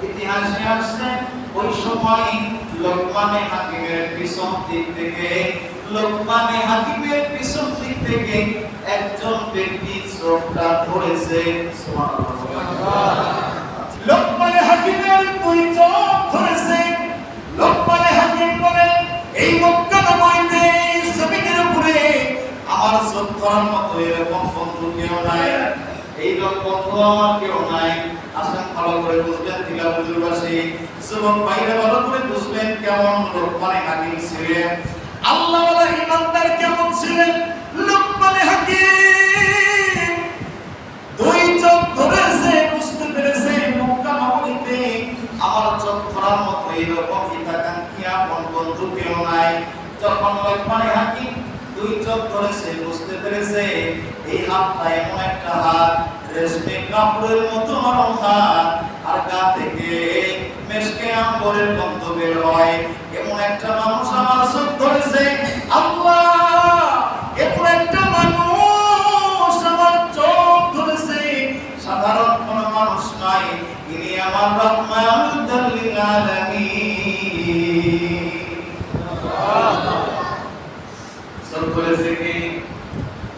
ইতিহাসে আসছে ওই সময় লোকমানে হাকিমের পিছন দিক থেকে একজন ব্যক্তি চোখটা ধরেছে। সুবহানাল্লাহ। লোকমানে হাকিমের দুই চোখ ধরেছে। লোকমানে হাকিম বলেন, এই মক্কা নগরীতে জমিনের উপরে আমার চোখ ধরার মতো এরকম বন্ধু কেউ নাই, এইরকম বন্ধু আমার কেউ নাই। আসেন ভালো করে বুঝবেন তিলাওয়াতুলবাসী, যুবক ভাইরা ভালো করে বুঝবেন কেমন লোকমানে হাকিম ছিলেন, আল্লাহওয়ালা ইমানদার কেমন ছিলেন। লোকমানে হাকিম দুই চোখ ধরেছে, বুঝতে পেরেছে মক্কা নগরীতে আমার চোখ ধরার মতো এরকম হিতাকাঙ্ক্ষী আপন বন্ধু কেউ নাই। যখন লোকমানে হাকিম দুই চোখ ধরেছে, বুঝতে পেরেছে এই হাতটা এমন একটা হাত, রেশমে কাপড়ের মতো নরম হাত, আর গা থেকে মেশকে আম্বরের গন্ধ বের হয়, এমন একটা মানুষ আমার চোখ ধরেছে। আল্লাহ, এমন একটা মানুষ আমার চোখ ধরেছে, সাধারণ কোন মানুষ নাই, ইনি আমার রাহমাতুল লিল আলামিন। চোখ ধরেছে কি?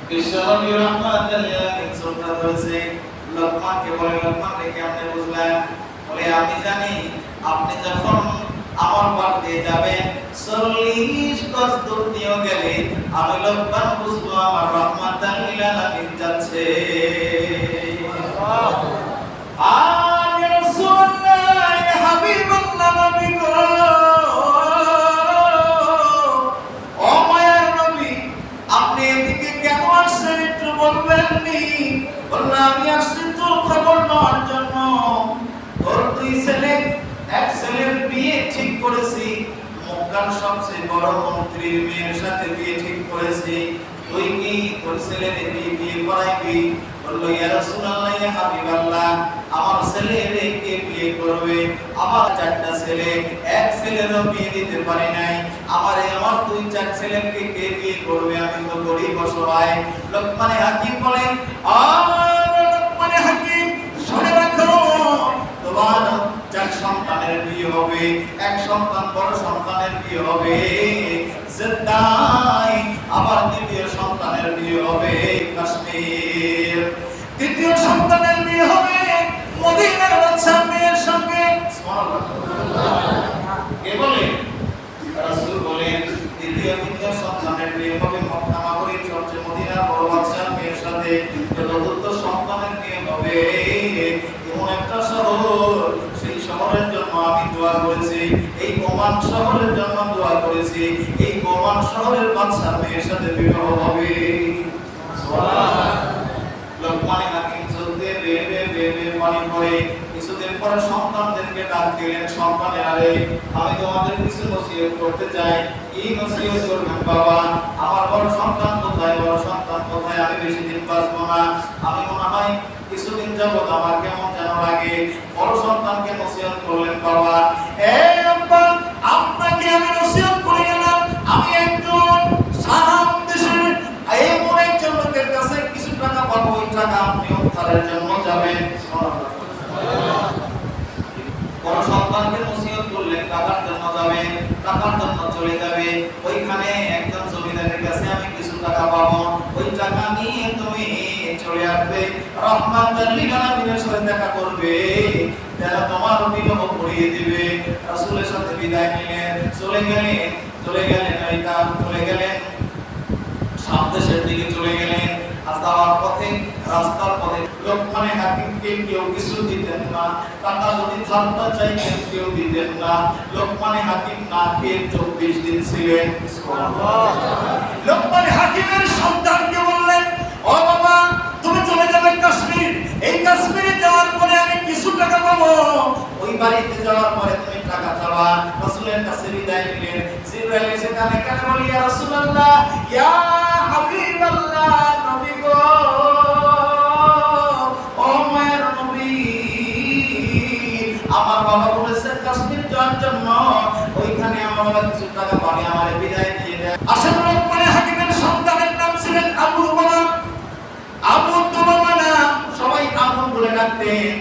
বিশ্বনবী রাহমাতুল লিল আলামিন চোখ ধরেছে। লোকমানকে বলে, লোকমান দেখে আপনি বুঝলেন? বলে, আমি জানি আপনি যখন আমার পথ দিয়ে যাবেন 40 গজ দূর দিয়ে গেলে আমি লোকমান বুঝবো আমার রাহমাতুল লিল আলামিন যাচ্ছে। আর ইয়া রাসূলুল্লাহ, ইয়া হাবিবাল্লাহ, নবী গো, ও মায়ার নবী, আপনি এদিকে কেন আসছেন একটু বলবেন নি? বললাম, আমি আসছি তোর খবর নেওয়ার জন্য। তোর দুই ছেলে, এক ছেলের বিয়ে ঠিক করেছি, মক্কার সবচেয়ে বড় মন্ত্রীর মেয়ের সাথে বিয়ে ঠিক করেছি, তুই কি তোর ছেলের বিয়ে করাইবি? বলল, ইয়া রাসূলুল্লাহ, ইয়া হাবিবাল্লাহ, আমার ছেলের কে বিয়ে করবে? আমার 4টা ছেলে, এক ছেলেরও বিয়ে দিতে পারি নাই, আমার 2-4 ছেলেকে কে বিয়ে করবে? আমি তো গরিব অসহায়। লোকমানে হাকিম বলে, লোকমানে হাকিম শুনে রাখো, তোমার 4 সন্তানের বিয়ে হবে, এক সন্তান বড় সন্তানের বিয়ে হবে জেদ্দায়, আবার দ্বিতীয় সন্তানের বিয়ে হবে কাশ্মীর, তৃতীয় সন্তানের বিয়ে হবে মদিনার বাদশা মেয়ের সঙ্গে। কে বলে? রাসূল বলেন, তৃতীয় সন্তানের বিয়ে হবে মক্কা নগরীর সবচেয়ে মদিনার বড় বাদশা মেয়ের সাথে, চতুর্থ সন্তানের বিয়ে হবে এমন একটা শহর, সেই শহরের জন্য আমি দোয়া করেছি, এই ওমান শহরের জন্য দোয়া করেছি, এই ওমান শহরের বাদশা মেয়ের সাথে বিবাহ হবে। সুবহানাল্লাহ। লোকমানে হাকিম চলতে বেবে পানি পড়ে, কিছুদিন পরে সন্তানদেরকে ডাক দিলেন, সন্তানেরা, আমি তোমাদের কিছু নসিহত করতে চাই। কি নসিহত করবেন বাবা? আমার বড় সন্তান কোথায়? বড় সন্তান কোথায়? আমি বেশি দিন বাঁচবো না, আমি মনে হয় কিছুদিন যাবত আমার কেমন যেন লাগে। বড় সন্তানকে নসিহত করলেন, বাবা, আব্বা, আপনাকে আমি নসিহত করে গেলাম, আমি একজন সারা দেশের এমন একজন লোকের কাছে কিছু টাকা পাবো, ওই টাকা আপনি উদ্ধারের জন্য যাবেন। বড় সন্তানকে নসিহত করলেন, টাকার জন্য যাবে, টাকার জন্য চলে যাবে, ওইখানে একজন জমিদারের কাছে আমি কিছু টাকা পাবো, ওই টাকা নিয়ে তুমি চলে আসবে, রাহমাতুল লিল আলামিনের সাথে দেখা করবে, যারা তোমার বিবাহ করিয়ে দিবে। রাসূলের সাথে বিদায় নিলেন, চলে গেলেন শাম দেশের দিকে চলে গেলেন। রাস্তার পথে লোকমানে হাকিমকে কেউ কিছু দিতেন না, টাকা যদি ধারটা চাইতেন কেউ দিতেন না। লোকমানে হাকিম না খেয়ে 24 দিন ছিলেন। লোকমানে হাকিমের সন্তানকে বললেন, ও বাবা, তুমি চলে যাবে কাশ্মীর, এই কাশ্মীরে যাওয়ার পরে আমি কিছু টাকা পাবো, ওই বাড়িতে যাওয়ার পরে তুমি টাকা পাবা। রাসূলের কাছে বিদায় নিলেন। জিবরাইল এসে কানে কানে বলে, ইয়া রাসূলুল্লাহ, ইয়া হাবিবাল্লাহ, নবী গো, ও মায়ের নবী, আমার বাবা বলেছে কাশ্মীর যাওয়ার জন্য, ওইখানে আমার বাবা কিছু টাকা পাবে, আমারে বিদায় দিয়ে দেন। আসলে লোকমানে হাকিমের সন্তানের নাম ছিলেন আবু উমামা। আবু উমামা নাম সবাই আবু বলে ডাকতেন।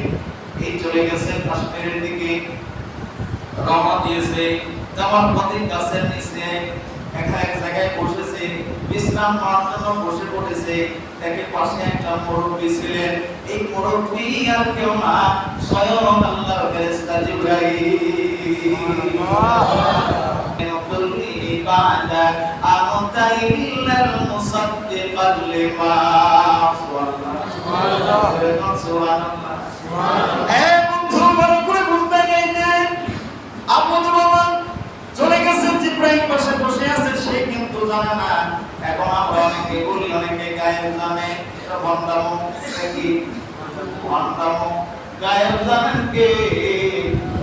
এই চলে চলে গেছে কাশ্মীরের দিকে রওনা দিয়েছে। যাওয়ার পথে গাছের নিচে এক জায়গায় বসেছে, বিশ্রাম নেওয়ার জন্য বসে পড়েছে। দেখে পাশে একটা মুরব্বী ছিলেন। এই মুরব্বী আর কেউ না, স্বয়ং আল্লাহর ফেরেশতা জিবরাইল। বাদা আমতা ইল্লাল মুসাদ্দিকাল লিমা। সুবহানাল্লাহ সুবহানাল্লাহ সুবহানাল্লাহ। বন্ধু বড় করে বুঝতে গেছে আপন বাবা চলে গেছে, জিবরাইল পাশে বসে আছে, সে কিন্তু জানে না। এখন আমরা অনেকে বলি, অনেকে গায়েব জানে, এটা ভন্ডামো। কি ভন্ডামো? গায়েব জানেন কে?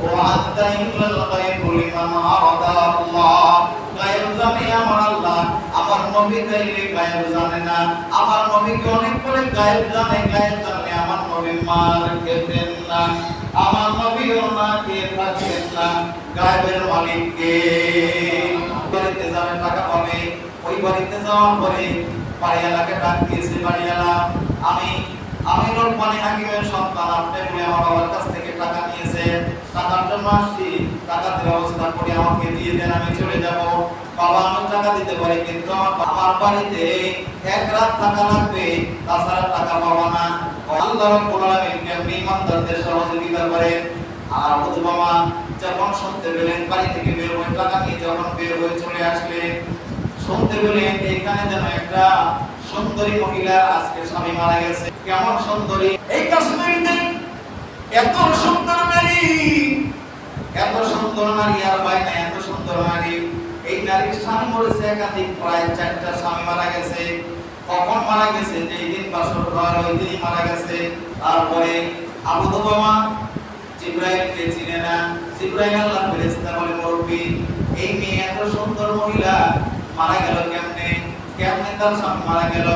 ও আদা ইল্লাল গায়বুল লিমান আরাদা আল্লাহ। গায়েব জানে আমার আল্লাহ, আমার নবী গায়েবে গায়েব জানে না। আমার নবীকে অনেক করে গায়েব জানে, গায়েব জানলে আমার নবী মার খেতেন না, আমার নবী ওনাকে থাকতেন না। গায়েবের মালিক কে? বাড়িতে যাবে টাকা পাবে, ওই বাড়িতে যাওয়ার পরে বাড়িওয়ালাকে ডাক দিয়েছে, বাড়িওয়ালা আমি লোকমানে হাকিমের সন্তান, আপনি বলে আমার বাবার কাছ থেকে টাকা নিয়েছে, টাকার জন্য আসছি, টাকার ব্যবস্থা করে আমাকে দিয়ে দেন, আমি চলে যাব। বাবা আমি টাকা দিতে পারি, কিন্তু আমার বাড়িতে এক রাত থাকা লাগবে, তাছাড়া টাকা পাবো না। আল্লাহ রাব্বুল আলামিন কেমনি ইমানদারদের সহযোগিতা করেন। আর ওদের বাবা যখন শুনতে পেলেন, বাড়ি থেকে বের হয়ে টাকা নিয়ে যখন বের হয়ে চলে আসলেন, শুনতে পেলেন এখানে যেন একটা সুন্দরী মহিলা, আজকে স্বামী মারা গেছে। কেমন সুন্দরী! এই কাশ্মীরিতে এত সুন্দর নারী, এত সুন্দর নারী আর পায় না, এত সুন্দর নারী। এই নারীর স্বামী মরেছে একাধিক, প্রায় 4টা স্বামী মারা গেছে। কখন মারা গেছে? যেই দিন বাসর ঘর, ওই দিনই মারা গেছে। তারপরে আবু দুবামা জিবরাইলকে চিনে না। জিবরাইল আল্লাহর ফেরেশতা বলে, মুরব্বি এই মেয়ে এত সুন্দর মহিলা মারা গেল কেমনে? কেমনে তার স্বামী মারা গেল?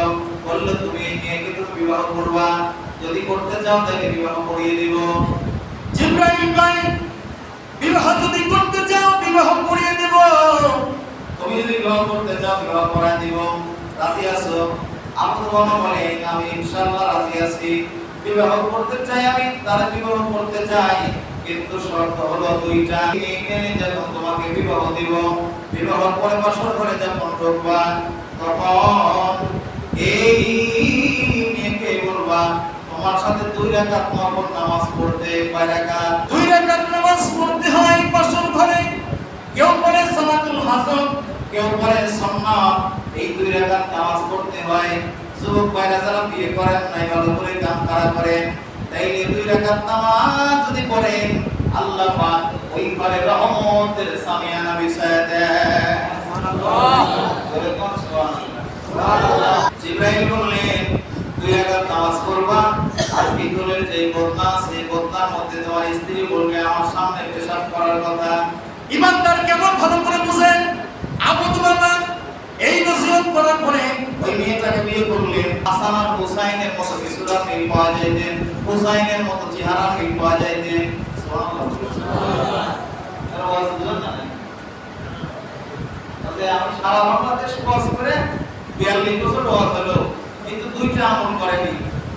বললো তুমি এই মেয়েকে তুমি বিবাহ করবা, যদি করতে চাও তাহলে বিবাহ করিয়ে দিব। জিবরাইল কয়, বিবাহ যদি করতে চাও বিবাহ করিয়ে দেব, তুমি যদি বিবাহ করতে চাও বিবাহ করায় দিব, রাজি আছো? আবু দুবামা বলে, আমি ইনশাআল্লাহ রাজি আছি, বিবাহ করতে চাই, আমি তার বিবাহ করতে চাই, কিন্তু শর্ত হলো 2টা। মেয়েকে যখন তোমাকে বিবাহ দিব, বিবাহ পরে বাসর ঘরে যখন ঢুকবা, তখন এই মেয়েকে বলবা তোমার সাথে 2 রাকাত নফল নামাজ পড়তে। কয় রাকাত? 2 রাকাত নামাজ পড়তে হয় বাসর ঘরে। কেউ পড়ে সালাতুল হাজর, কেউ পড়ে সুন্নাত। এই 2 রাকাত নামাজ পড়তে হয়। যুবক ভাইরা যারা বিয়ে করেন নাই, ভালো করে কাম করা করেন, তাইলে 2 রাকাত নামাজ যদি পড়েন, আল্লাহ পাক ওই ঘরে রহমতের সামিয়ানা বিছায়া দেয়। সুবহানাল্লাহ। সুবহানাল্লাহ। জিবরাইল বললেন 2 রাকাত নামাজ পড়বা, আর ভিতরের যে বদনা আছে, বদনার মধ্যে তোমার স্ত্রী বলবে আমার সামনে পেশাব করার কথা। ইমানদার কেমন ভালো করে বুঝেন। আবু দুবামা এই নসিহত করার পরে ওই মেয়েটাকে বিয়ে করলেন। হাসান আর হুসাইনের মতো কিছুটা মিল পাওয়া যাইতেন, হুসাইনের মতো চেহারা মিল পাওয়া যাইতেন। সুবহানাল্লাহ। আর ওয়াজ বুঝলেন না? তাহলে আমি সারা বাংলাদেশ ওয়াজ করে 42 বছর ওয়াজ হলো, কিন্তু 2টা আমল করেনি।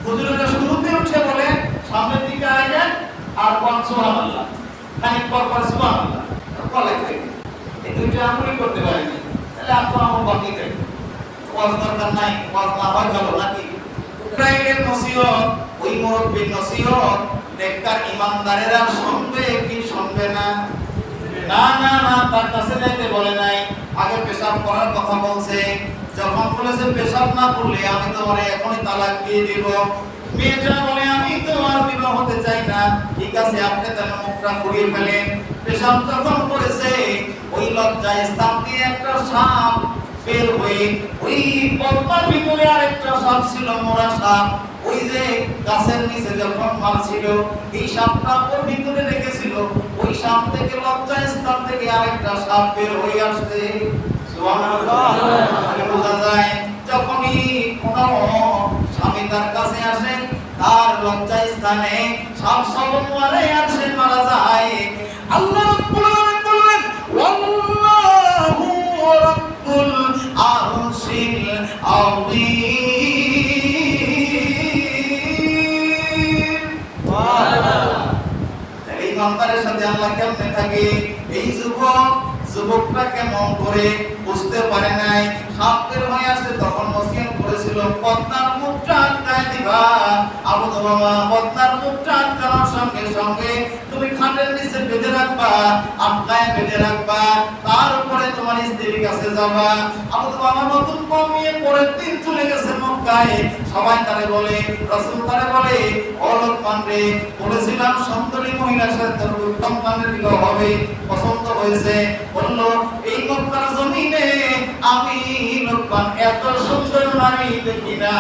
হুজুরেরা শুরুতে উঠে বলে সামনের দিকে আইলেন আর কোন সুবহানাল্লাহ, খানিক পর পর সুবহানাল্লাহ বলে, এই 2টা আমলই করতে পারেনি। তাহলে আপনি আমল বাকি থাকে, ওয়াজ দরকার নাই, ওয়াজ না হয় ভালো নাকি? ইব্রাহিমের নসিহত, ওই মুরব্বির নসিহত নেককার ইমানদারেরা শুনবে কি শুনবে না? না না না, তার কাছে যাইতে বলে নাই, আগে পেশাব করার কথা বলছে। যখন বলেছে পেশাব না করলে আমি তোমার এখনই তালাক দিয়ে দিব, মেয়েটা বলে আমি তো আর বিবাহ হতে চাই না। ঠিক আছে, আপনি তাহলে মুখটা ঘুরিয়ে ফেলেন। পেশাব যখন করেছে, ওই লজ্জা স্থান দিয়ে একটা সাপ বের হয়ে, ওই পদ্মার ভিতরে আরেকটা সাপ ছিল, মোরা সাপ, ওই যে গাছের নিচে যখন মারছিল, এই সাপটা ওর ভিতরে রেখেছিল, ওই সাপ থেকে লজ্জা স্থান থেকে আরেকটা সাপ বের হয়ে আসছে। সুবহানাল্লাহ। তাহলে বোঝা যায় যখনই কোনো স্বামী তার কাছে আসে, তার লজ্জা স্থানে সাপ সবল মারে আর সে মারা যায়। আল্লাহ রাব্বুল আলামিন বললেন, আল্লাহু রাব্বুল আরশিল আযীম। যে আল্লাহ কেমনে থাকে। এই যুবকটা কেমন করে বুঝতে পারে নাই, সাপ বের হয়ে আসে, তখন নসিহত করেছিল পদ্মার মুখটা আটকায় দিবা। আবু মামা পদ্মার মুখটা আটকানোর সঙ্গে সঙ্গে তুমি খাটের নিচে বেঁধে রাখবা, আটকায় বেঁধে রাখবা, তার উপরে তোমার স্ত্রীর কাছে যাবা। আবু মামা নতুন বউ নিয়ে পরের দিন চলে গেছে মক্কায়। সবাই তারে বলে, রাসূল তারে বলে, ও লোকমান রে, বলেছিলাম সুন্দরী মহিলার সাথে তোর সন্তানের বিবাহ হবে, পছন্দ হয়েছে। বললো এই মক্কার জমিনে আমি লোকমান এত সুন্দর নারী দেখি না।